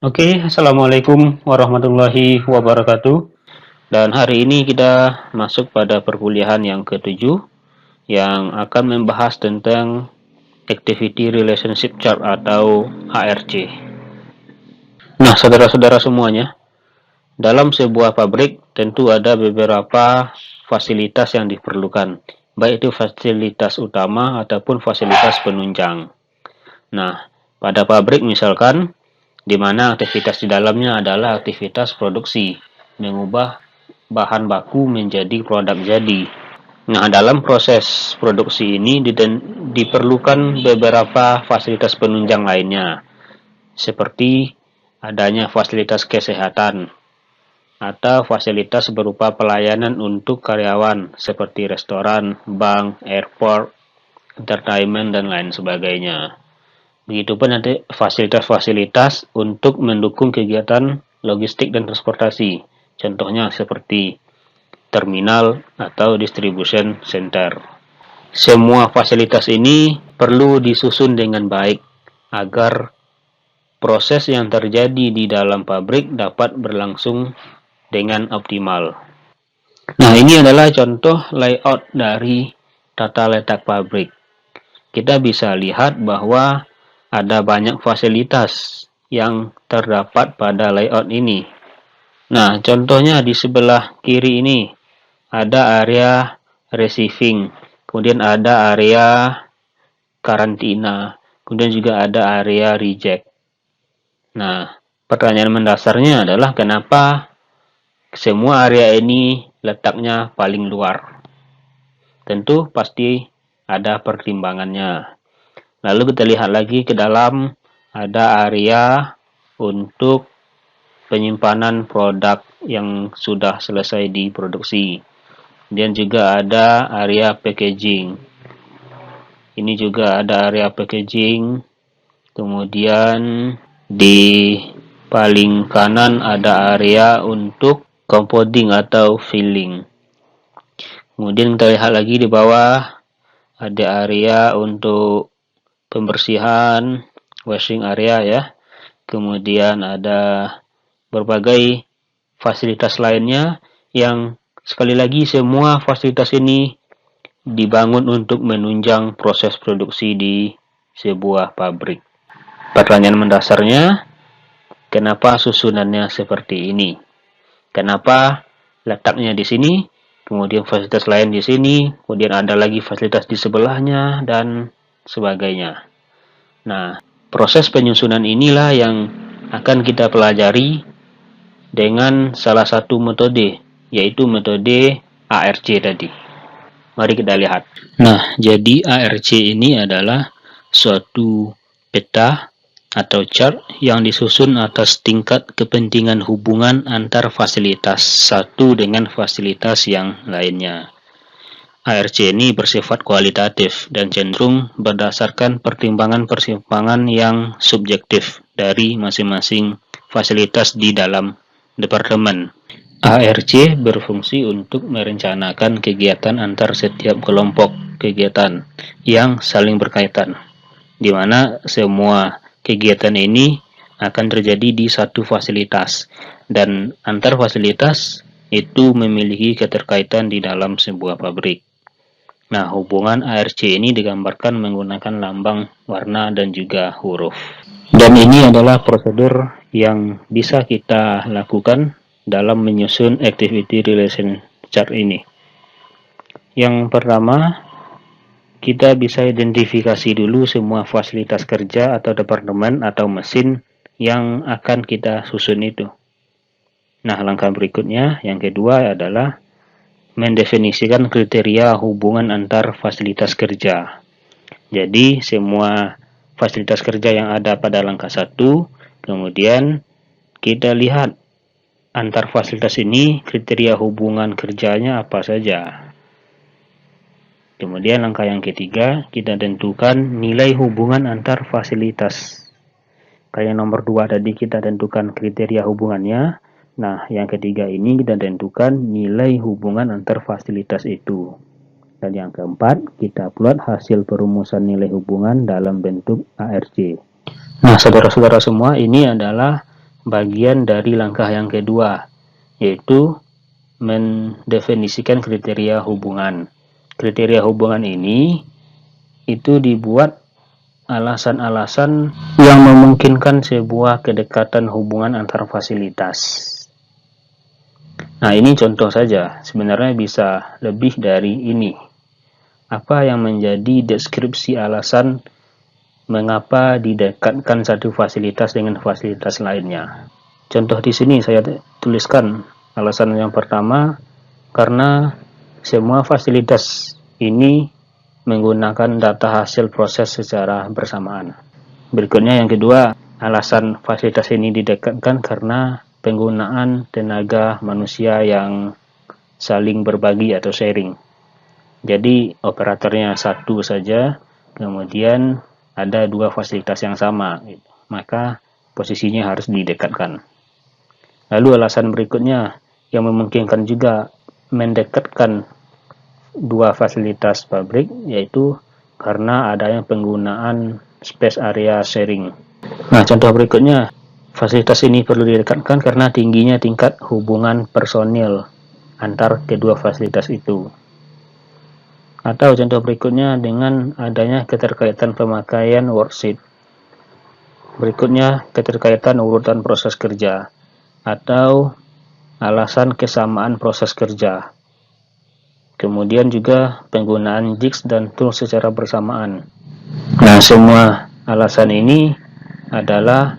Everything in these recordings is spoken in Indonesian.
Oke, Assalamualaikum warahmatullahi wabarakatuh. Dan hari ini kita masuk pada perkuliahan yang ketujuh yang akan membahas tentang Activity Relationship Chart atau ARC. Nah, saudara-saudara semuanya, dalam sebuah pabrik tentu ada beberapa fasilitas yang diperlukan, baik itu fasilitas utama ataupun fasilitas penunjang. Nah, pada pabrik misalkan, di mana aktivitas di dalamnya adalah aktivitas produksi, mengubah bahan baku menjadi produk jadi. Nah, dalam proses produksi ini diperlukan beberapa fasilitas penunjang lainnya, seperti adanya fasilitas kesehatan atau fasilitas berupa pelayanan untuk karyawan seperti restoran, bank, airport, entertainment, dan lain sebagainya. Begitupun nanti fasilitas-fasilitas untuk mendukung kegiatan logistik dan transportasi. Contohnya seperti terminal atau distribution center. Semua fasilitas ini perlu disusun dengan baik agar proses yang terjadi di dalam pabrik dapat berlangsung dengan optimal. Nah, ini adalah contoh layout dari tata letak pabrik. Kita bisa lihat bahwa ada banyak fasilitas yang terdapat pada layout ini. Nah, contohnya di sebelah kiri ini ada area receiving, kemudian ada area karantina, kemudian juga ada area reject. Nah, pertanyaan mendasarnya adalah kenapa semua area ini letaknya paling luar? Tentu pasti ada pertimbangannya. Lalu kita lihat lagi ke dalam, ada area untuk penyimpanan produk yang sudah selesai diproduksi. Dan juga ada area packaging. Ini juga ada area packaging. Kemudian di paling kanan ada area untuk compounding atau filling. Kemudian kita lihat lagi di bawah ada area untuk pembersihan, washing area ya. Kemudian ada berbagai fasilitas lainnya yang sekali lagi semua fasilitas ini dibangun untuk menunjang proses produksi di sebuah pabrik. Pertanyaan mendasarnya, kenapa susunannya seperti ini? Kenapa letaknya di sini, kemudian fasilitas lain di sini, kemudian ada lagi fasilitas di sebelahnya, dan sebagainya. Nah, proses penyusunan inilah yang akan kita pelajari dengan salah satu metode, yaitu metode ARC tadi. Mari kita lihat. Nah, jadi ARC ini adalah suatu peta atau chart yang disusun atas tingkat kepentingan hubungan antar fasilitas satu dengan fasilitas yang lainnya. ARC ini bersifat kualitatif dan cenderung berdasarkan pertimbangan-pertimbangan yang subjektif dari masing-masing fasilitas di dalam departemen. ARC berfungsi untuk merencanakan kegiatan antar setiap kelompok kegiatan yang saling berkaitan, di mana semua kegiatan ini akan terjadi di satu fasilitas, dan antar fasilitas itu memiliki keterkaitan di dalam sebuah pabrik. Nah, hubungan ARC ini digambarkan menggunakan lambang, warna, dan juga huruf. Dan ini adalah prosedur yang bisa kita lakukan dalam menyusun activity relation chart ini. Yang pertama, kita bisa identifikasi dulu semua fasilitas kerja atau departemen atau mesin yang akan kita susun itu. Nah, langkah berikutnya, yang kedua adalah mendefinisikan kriteria hubungan antar fasilitas kerja. Jadi, semua fasilitas kerja yang ada pada langkah 1, kemudian kita lihat antar fasilitas ini kriteria hubungan kerjanya apa saja. Kemudian langkah yang ketiga, kita tentukan nilai hubungan antar fasilitas. Kayak nomor 2 tadi kita tentukan kriteria hubungannya. Nah, yang ketiga ini kita tentukan nilai hubungan antar fasilitas itu. Dan yang keempat, kita plot hasil perumusan nilai hubungan dalam bentuk ARC. Nah, saudara-saudara semua, ini adalah bagian dari langkah yang kedua, yaitu mendefinisikan kriteria hubungan. Kriteria hubungan ini itu dibuat alasan-alasan yang memungkinkan sebuah kedekatan hubungan antar fasilitas. Nah, ini contoh saja, sebenarnya bisa lebih dari ini. Apa yang menjadi deskripsi alasan mengapa didekatkan satu fasilitas dengan fasilitas lainnya? Contoh di sini saya tuliskan alasan yang pertama, karena semua fasilitas ini menggunakan data hasil proses secara bersamaan. Berikutnya yang kedua, alasan fasilitas ini didekatkan karena penggunaan tenaga manusia yang saling berbagi atau sharing. Jadi operatornya satu saja, kemudian ada dua fasilitas yang sama, maka posisinya harus didekatkan. Lalu alasan berikutnya yang memungkinkan juga mendekatkan dua fasilitas pabrik, yaitu karena adanya penggunaan space area sharing. Nah, contoh berikutnya, fasilitas ini perlu didekatkan karena tingginya tingkat hubungan personil antar kedua fasilitas itu. Atau contoh berikutnya dengan adanya keterkaitan pemakaian worksheet. Berikutnya, keterkaitan urutan proses kerja. Atau alasan kesamaan proses kerja. Kemudian juga penggunaan jigs dan tools secara bersamaan. Nah, semua alasan ini adalah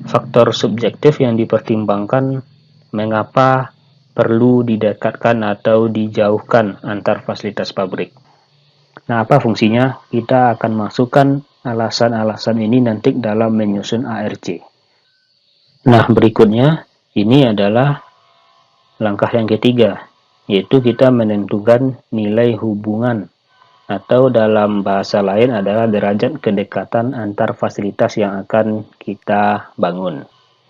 faktor subjektif yang dipertimbangkan mengapa perlu didekatkan atau dijauhkan antar fasilitas pabrik. Nah, apa fungsinya? Kita akan masukkan alasan-alasan ini nanti dalam menyusun ARC. Nah, berikutnya ini adalah langkah yang ketiga, yaitu kita menentukan nilai hubungan atau dalam bahasa lain adalah derajat kedekatan antar fasilitas yang akan kita bangun.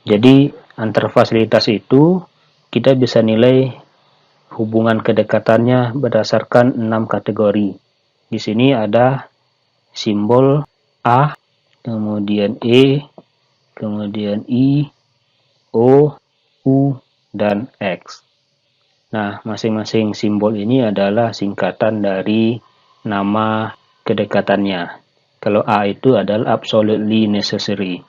Jadi antar fasilitas itu kita bisa nilai hubungan kedekatannya berdasarkan 6 kategori. Di sini ada simbol A, kemudian E, kemudian I, O, U, dan X. Nah, masing-masing simbol ini adalah singkatan dari nama kedekatannya. Kalau A itu adalah absolutely necessary.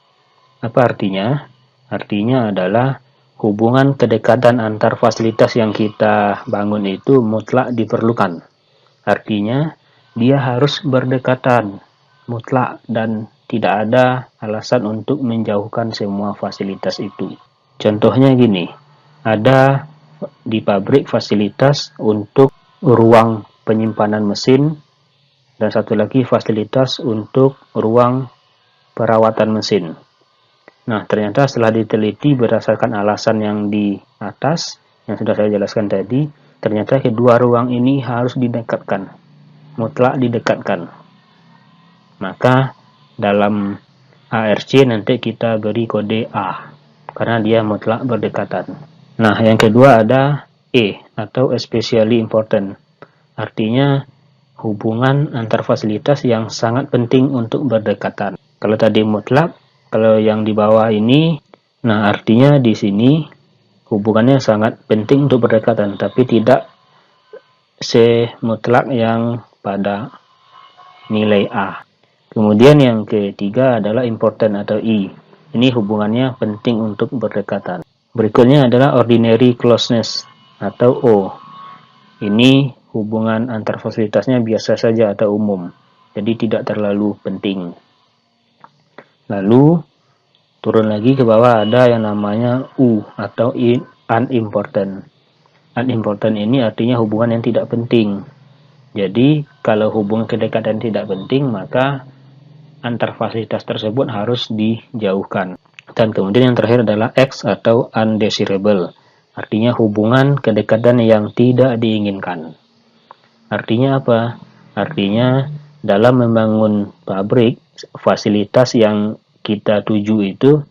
Apa artinya? Artinya adalah hubungan kedekatan antar fasilitas yang kita bangun itu mutlak diperlukan. Artinya, dia harus berdekatan, mutlak, dan tidak ada alasan untuk menjauhkan semua fasilitas itu. Contohnya gini, ada di pabrik fasilitas untuk ruang penyimpanan mesin, dan satu lagi fasilitas untuk ruang perawatan mesin. Nah, ternyata setelah diteliti berdasarkan alasan yang di atas, yang sudah saya jelaskan tadi, ternyata kedua ruang ini harus didekatkan, mutlak didekatkan. Maka dalam ARC nanti kita beri kode A, karena dia mutlak berdekatan. Nah, yang kedua ada E, atau especially important. Artinya hubungan antar fasilitas yang sangat penting untuk berdekatan. Kalau tadi mutlak, kalau yang di bawah ini, nah artinya di sini hubungannya sangat penting untuk berdekatan, tapi tidak semutlak yang pada nilai A. Kemudian yang ketiga adalah important atau I. Ini hubungannya penting untuk berdekatan. Berikutnya adalah ordinary closeness atau O. Ini hubungan antar fasilitasnya biasa saja atau umum, jadi tidak terlalu penting. Lalu turun lagi ke bawah ada yang namanya U atau unimportant. Unimportant ini artinya hubungan yang tidak penting. Jadi kalau hubungan kedekatan tidak penting, maka antar fasilitas tersebut harus dijauhkan. Dan kemudian yang terakhir adalah X atau undesirable. Artinya hubungan kedekatan yang tidak diinginkan. Artinya apa? Artinya dalam membangun pabrik, fasilitas yang kita tuju itu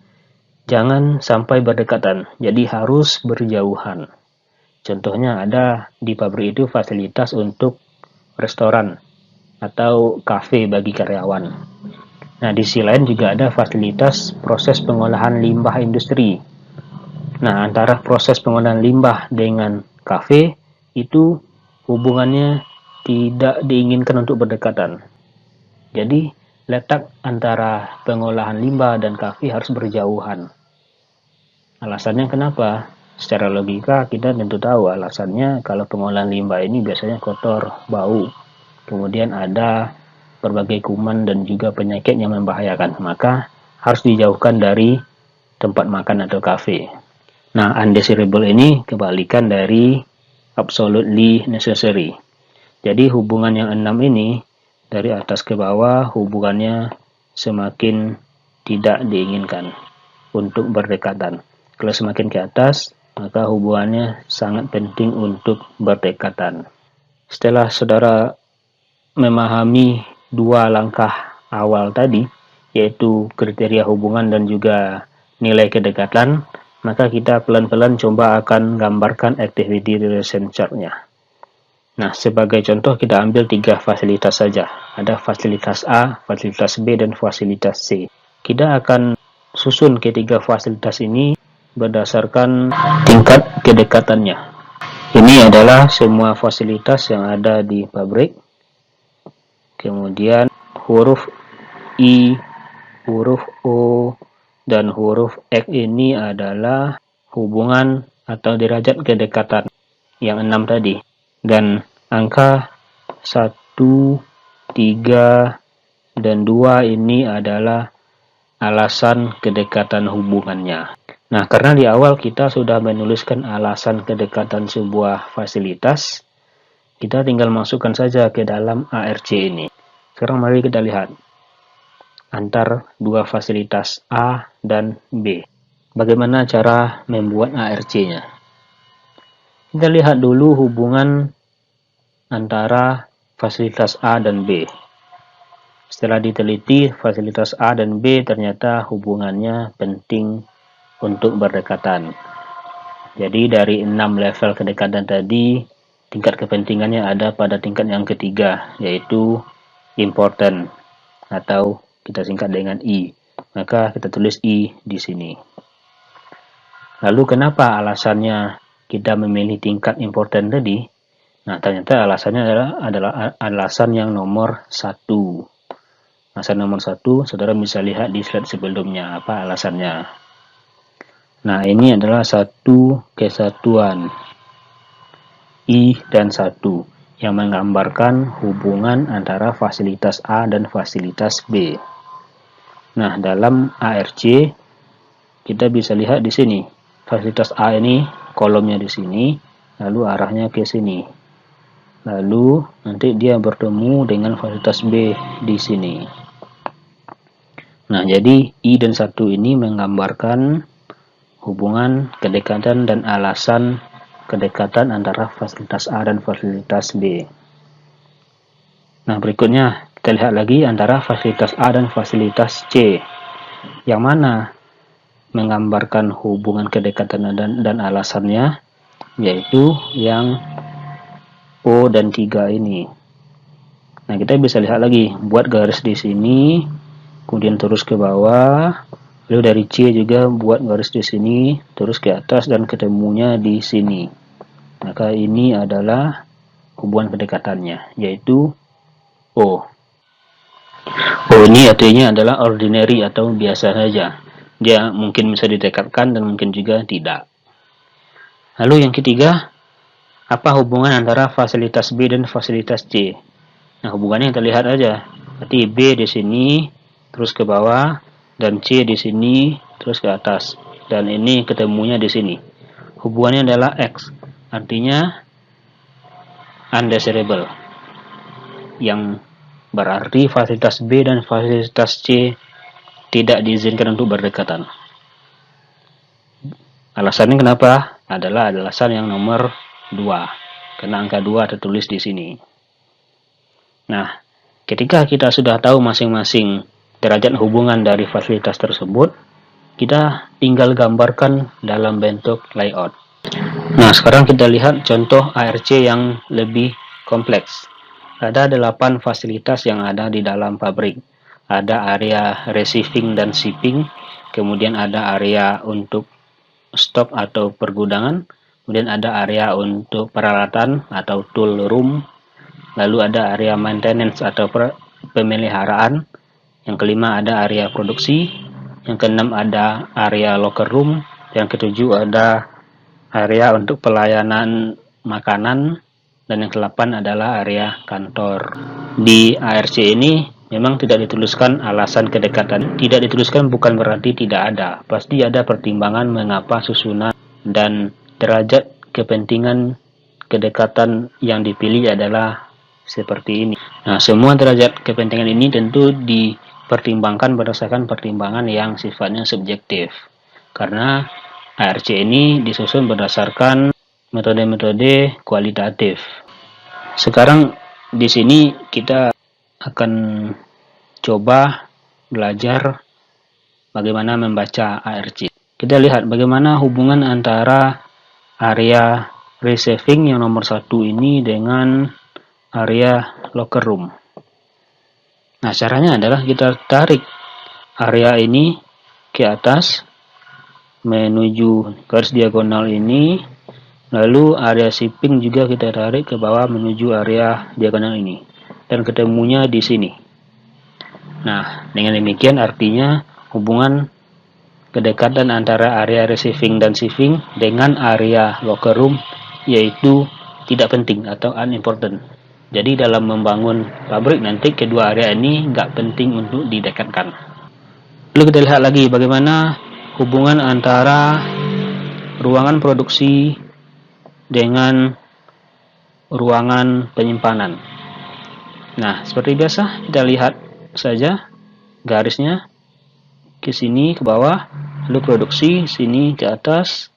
jangan sampai berdekatan, jadi harus berjauhan. Contohnya ada di pabrik itu fasilitas untuk restoran atau kafe bagi karyawan. Nah, di sisi lain juga ada fasilitas proses pengolahan limbah industri. Nah, antara proses pengolahan limbah dengan kafe itu hubungannya tidak diinginkan untuk berdekatan. Jadi, letak antara pengolahan limbah dan kafe harus berjauhan. Alasannya kenapa? Secara logika kita tentu tahu alasannya kalau pengolahan limbah ini biasanya kotor, bau, kemudian ada berbagai kuman dan juga penyakit yang membahayakan, maka harus dijauhkan dari tempat makan atau kafe. Nah, undesirable ini kebalikan dari absolutely necessary. Jadi hubungan yang 6 ini dari atas ke bawah hubungannya semakin tidak diinginkan untuk berdekatan. Kalau semakin ke atas, maka hubungannya sangat penting untuk berdekatan. Setelah saudara memahami dua langkah awal tadi, yaitu kriteria hubungan dan juga nilai kedekatan, maka kita pelan-pelan coba akan gambarkan activity relation chart-nya. Nah, sebagai contoh kita ambil 3 fasilitas saja. Ada fasilitas A, fasilitas B, dan fasilitas C. Kita akan susun ketiga fasilitas ini berdasarkan tingkat kedekatannya. Ini adalah semua fasilitas yang ada di pabrik. Kemudian huruf I, huruf O, dan huruf X ini adalah hubungan atau derajat kedekatan yang 6 tadi. Dan angka 1, 3, dan 2 ini adalah alasan kedekatan hubungannya. Nah, karena di awal kita sudah menuliskan alasan kedekatan sebuah fasilitas, kita tinggal masukkan saja ke dalam ARC ini. Sekarang mari kita lihat antar dua fasilitas A dan B. Bagaimana cara membuat ARC-nya? Kita lihat dulu hubungan antara fasilitas A dan B. Setelah diteliti, fasilitas A dan B ternyata hubungannya penting untuk berdekatan. Jadi dari 6 level kedekatan tadi, tingkat kepentingannya ada pada tingkat yang ketiga, yaitu important, atau kita singkat dengan I. Maka kita tulis I di sini. Lalu kenapa alasannya kita memilih tingkat important tadi? Nah, ternyata alasannya adalah alasan yang nomor 1. Alasan nomor 1, saudara bisa lihat di slide sebelumnya apa alasannya. Nah, ini adalah satu kesatuan I dan 1 yang menggambarkan hubungan antara fasilitas A dan fasilitas B. Nah, dalam ARC kita bisa lihat di sini. Fasilitas A ini kolomnya di sini, lalu arahnya ke sini. Lalu nanti dia bertemu dengan fasilitas B di sini. Nah, jadi I dan 1 ini menggambarkan hubungan kedekatan dan alasan kedekatan antara fasilitas A dan fasilitas B. Nah, berikutnya kita lihat lagi antara fasilitas A dan fasilitas C. Yang mana menggambarkan hubungan kedekatan dan alasannya, yaitu yang O dan 3 ini. Nah, kita bisa lihat lagi, buat garis di sini, kemudian terus ke bawah. Lalu dari C juga buat garis di sini, terus ke atas dan ketemunya di sini. Maka ini adalah hubungan kedekatannya, yaitu O. O ini artinya adalah ordinary atau biasa saja. Dia mungkin bisa didekatkan dan mungkin juga tidak. Lalu yang ketiga, apa hubungan antara fasilitas B dan fasilitas C? Nah, hubungannya terlihat aja. Berarti B di sini, terus ke bawah, dan C di sini terus ke atas, dan ini ketemunya di sini. Hubungannya adalah X, artinya undesirable, yang berarti fasilitas B dan fasilitas C tidak diizinkan untuk berdekatan. Alasannya kenapa? Adalah alasan yang nomor 2, karena angka 2 tertulis di sini. Nah, ketika kita sudah tahu masing-masing derajat hubungan dari fasilitas tersebut, kita tinggal gambarkan dalam bentuk layout. Nah, sekarang kita lihat contoh ARC yang lebih kompleks. Ada 8 fasilitas yang ada di dalam pabrik. Ada area receiving dan shipping, kemudian ada area untuk stok atau pergudangan, kemudian ada area untuk peralatan atau tool room, lalu ada area maintenance atau pemeliharaan, yang kelima ada area produksi, yang keenam ada area locker room, yang ketujuh ada area untuk pelayanan makanan, dan yang ke-8 adalah area kantor. Di ARC ini memang tidak dituliskan alasan kedekatan. Tidak dituliskan bukan berarti tidak ada. Pasti ada pertimbangan mengapa susunan dan derajat kepentingan kedekatan yang dipilih adalah seperti ini. Nah, semua derajat kepentingan ini tentu dipertimbangkan berdasarkan pertimbangan yang sifatnya subjektif. Karena ARC ini disusun berdasarkan metode-metode kualitatif. Sekarang di sini kita akan coba belajar bagaimana membaca ARC. Kita lihat bagaimana hubungan antara area receiving yang nomor 1 ini dengan area locker room. Nah, caranya adalah kita tarik area ini ke atas menuju garis diagonal ini, lalu area shipping juga kita tarik ke bawah menuju area diagonal ini, dan ketemunya di sini. Nah, dengan demikian artinya hubungan kedekatan antara area receiving dan shipping dengan area locker room yaitu tidak penting atau unimportant. Jadi dalam membangun pabrik nanti kedua area ini nggak penting untuk didekatkan. Lalu kita lihat lagi bagaimana hubungan antara ruangan produksi dengan ruangan penyimpanan. Nah, seperti biasa kita lihat saja garisnya ke sini ke bawah, lalu produksi sini ke atas,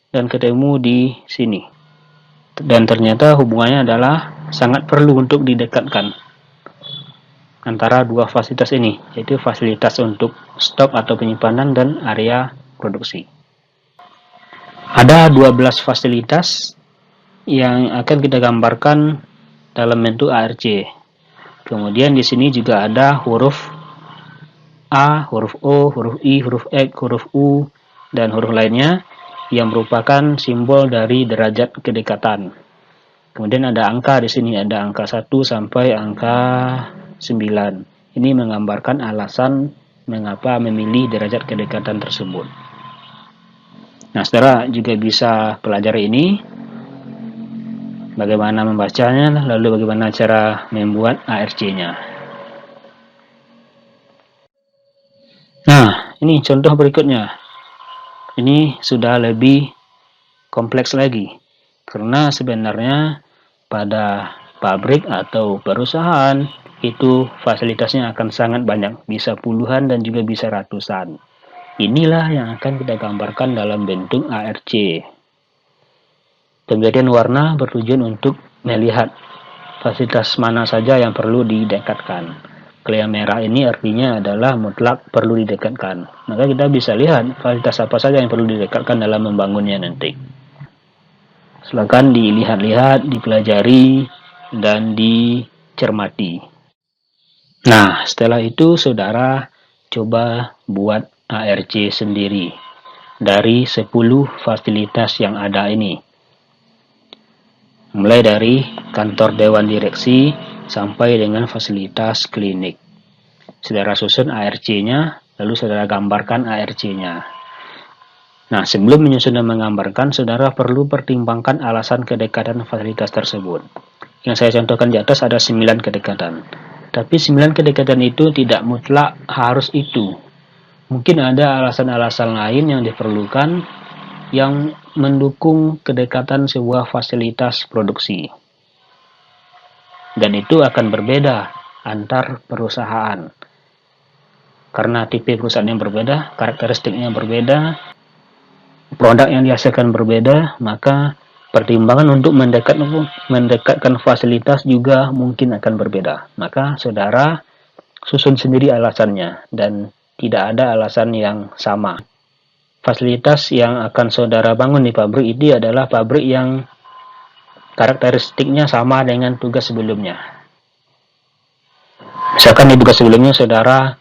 dan ketemu di sini. Dan ternyata hubungannya adalah sangat perlu untuk didekatkan antara dua fasilitas ini, yaitu fasilitas untuk stok atau penyimpanan dan area produksi. Ada 12 fasilitas yang akan kita gambarkan dalam bentuk ARC. Kemudian di sini juga ada huruf A, huruf O, huruf I, huruf X, huruf U, dan huruf lainnya yang merupakan simbol dari derajat kedekatan. Kemudian ada angka di sini, ada angka 1 sampai angka 9. Ini menggambarkan alasan mengapa memilih derajat kedekatan tersebut. Nah, saudara juga bisa pelajari ini, bagaimana membacanya, lalu bagaimana cara membuat ARC-nya. Nah, ini contoh berikutnya. Ini sudah lebih kompleks lagi, karena sebenarnya pada pabrik atau perusahaan itu fasilitasnya akan sangat banyak, bisa puluhan dan juga bisa ratusan. Inilah yang akan kita gambarkan dalam bentuk ARC. Pemberian warna bertujuan untuk melihat fasilitas mana saja yang perlu didekatkan. Kalau yang merah ini artinya adalah mutlak perlu didekatkan. Maka kita bisa lihat fasilitas apa saja yang perlu didekatkan dalam membangunnya nanti. Silakan dilihat-lihat, dipelajari, dan dicermati. Nah, setelah itu saudara coba buat ARC sendiri dari 10 fasilitas yang ada ini. Mulai dari kantor dewan direksi sampai dengan fasilitas klinik. Saudara susun ARC-nya, lalu saudara gambarkan ARC-nya. Nah, sebelum menyusun dan menggambarkan, saudara perlu pertimbangkan alasan kedekatan fasilitas tersebut. Yang saya contohkan di atas ada 9 kedekatan. Tapi 9 kedekatan itu tidak mutlak harus itu. Mungkin ada alasan-alasan lain yang diperlukan yang mendukung kedekatan sebuah fasilitas produksi. Dan itu akan berbeda antar perusahaan. Karena tipe perusahaan yang berbeda, karakteristiknya berbeda, produk yang dihasilkan berbeda, maka pertimbangan untuk mendekatkan fasilitas juga mungkin akan berbeda. Maka saudara susun sendiri alasannya, dan tidak ada alasan yang sama. Fasilitas yang akan saudara bangun di pabrik ini adalah pabrik yang karakteristiknya sama dengan tugas sebelumnya. Misalkan di tugas sebelumnya saudara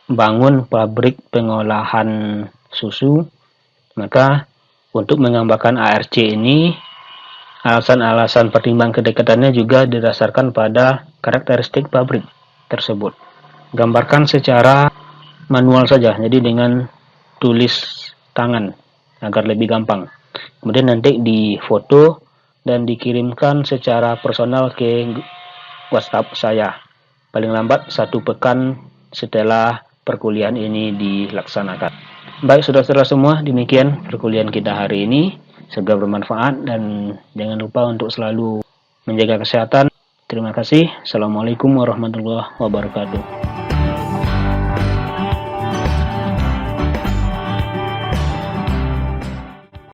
bangun pabrik pengolahan susu, maka Untuk menggambarkan ARC ini, alasan-alasan pertimbangan kedekatannya juga didasarkan pada karakteristik pabrik tersebut. Gambarkan secara manual saja, jadi dengan tulis tangan agar lebih gampang. Kemudian nanti difoto dan dikirimkan secara personal ke WhatsApp saya. Paling lambat 1 pekan setelah perkuliahan ini dilaksanakan. Baik saudara-saudara semua, demikian perkuliahan kita hari ini. Semoga bermanfaat dan jangan lupa untuk selalu menjaga kesehatan. Terima kasih. Assalamualaikum warahmatullahi wabarakatuh.